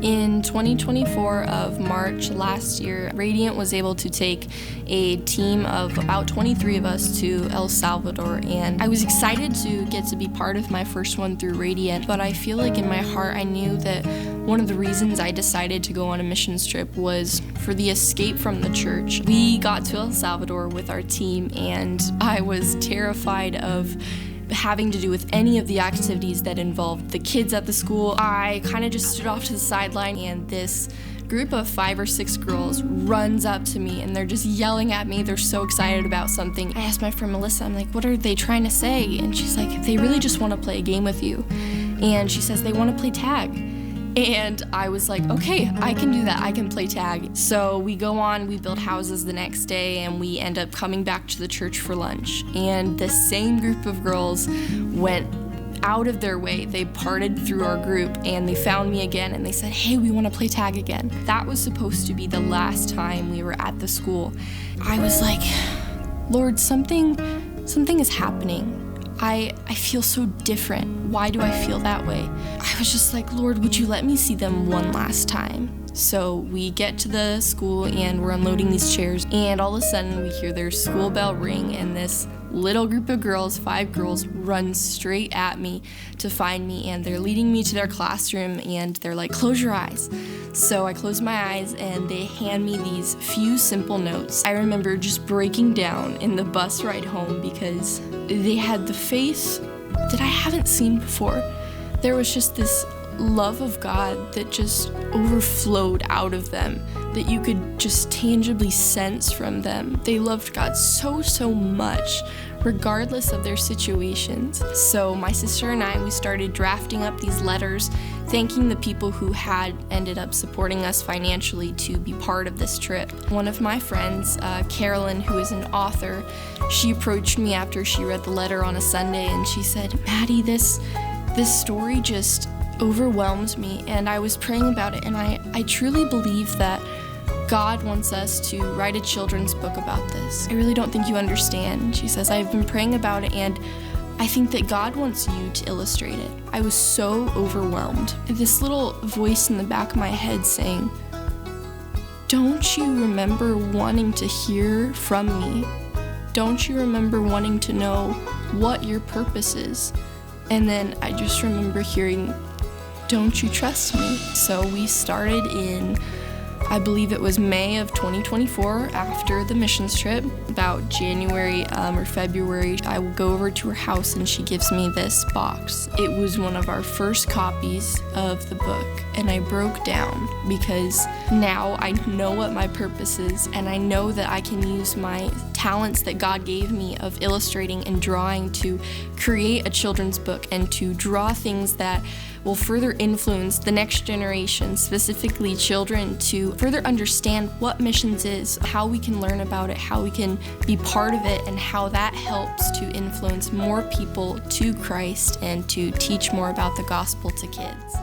In 2024 of March last year, Radiant was able to take a team of about 23 of us to El Salvador, and I was excited to get to be part of my first one through Radiant, but I feel like in my heart I knew that one of the reasons I decided to go on a missions trip was for the escape from the church. We got to El Salvador with our team, and I was terrified of having to do with any of the activities that involved the kids at the school. I kind of just stood off to the sideline, and this group of 5 or 6 girls runs up to me and they're just yelling at me. They're so excited about something. I asked my friend Melissa, I'm like, what are they trying to say? And she's like, they really just want to play a game with you. And she says they want to play tag. And I was like, okay, I can do that. I can play tag. So we go on, we build houses the next day, and we end up coming back to the church for lunch. And the same group of girls went out of their way. They parted through our group, and they found me again, and they said, hey, we want to play tag again. That was supposed to be the last time we were at the school. I was like, Lord, something is happening. I feel so different. Why do I feel that way? I was just like, Lord, would you let me see them one last time? So we get to the school and we're unloading these chairs, and all of a sudden we hear their school bell ring, and this little group of girls, 5 girls, run straight at me to find me, and they're leading me to their classroom, and they're like, close your eyes. So I close my eyes and they hand me these few simple notes. I remember just breaking down in the bus ride home because they had the faith that I haven't seen before. There was just this love of God that just overflowed out of them, that you could just tangibly sense from them. They loved God so much, regardless of their situations. So my sister and I, we started drafting up these letters, thanking the people who had ended up supporting us financially to be part of this trip. One of my friends, Carolyn, who is an author, she approached me after she read the letter on a Sunday, and she said, Maddie, this story just overwhelmed me, and I was praying about it, and I truly believe that God wants us to write a children's book about this. I really don't think you understand. She says, I've been praying about it, and I think that God wants you to illustrate it. I was so overwhelmed. This little voice in the back of my head saying, don't you remember wanting to hear from me? Don't you remember wanting to know what your purpose is? And then I just remember hearing, don't you trust me? So we started in, I believe it was May of 2024 after the missions trip. About January or February, I will go over to her house and she gives me this box. It was one of our first copies of the book, and I broke down because now I know what my purpose is, and I know that I can use my talents that God gave me of illustrating and drawing to create a children's book and to draw things that will further influence the next generation, specifically children, to further understand what missions is, how we can learn about it, how we can be part of it, and how that helps to influence more people to Christ and to teach more about the gospel to kids.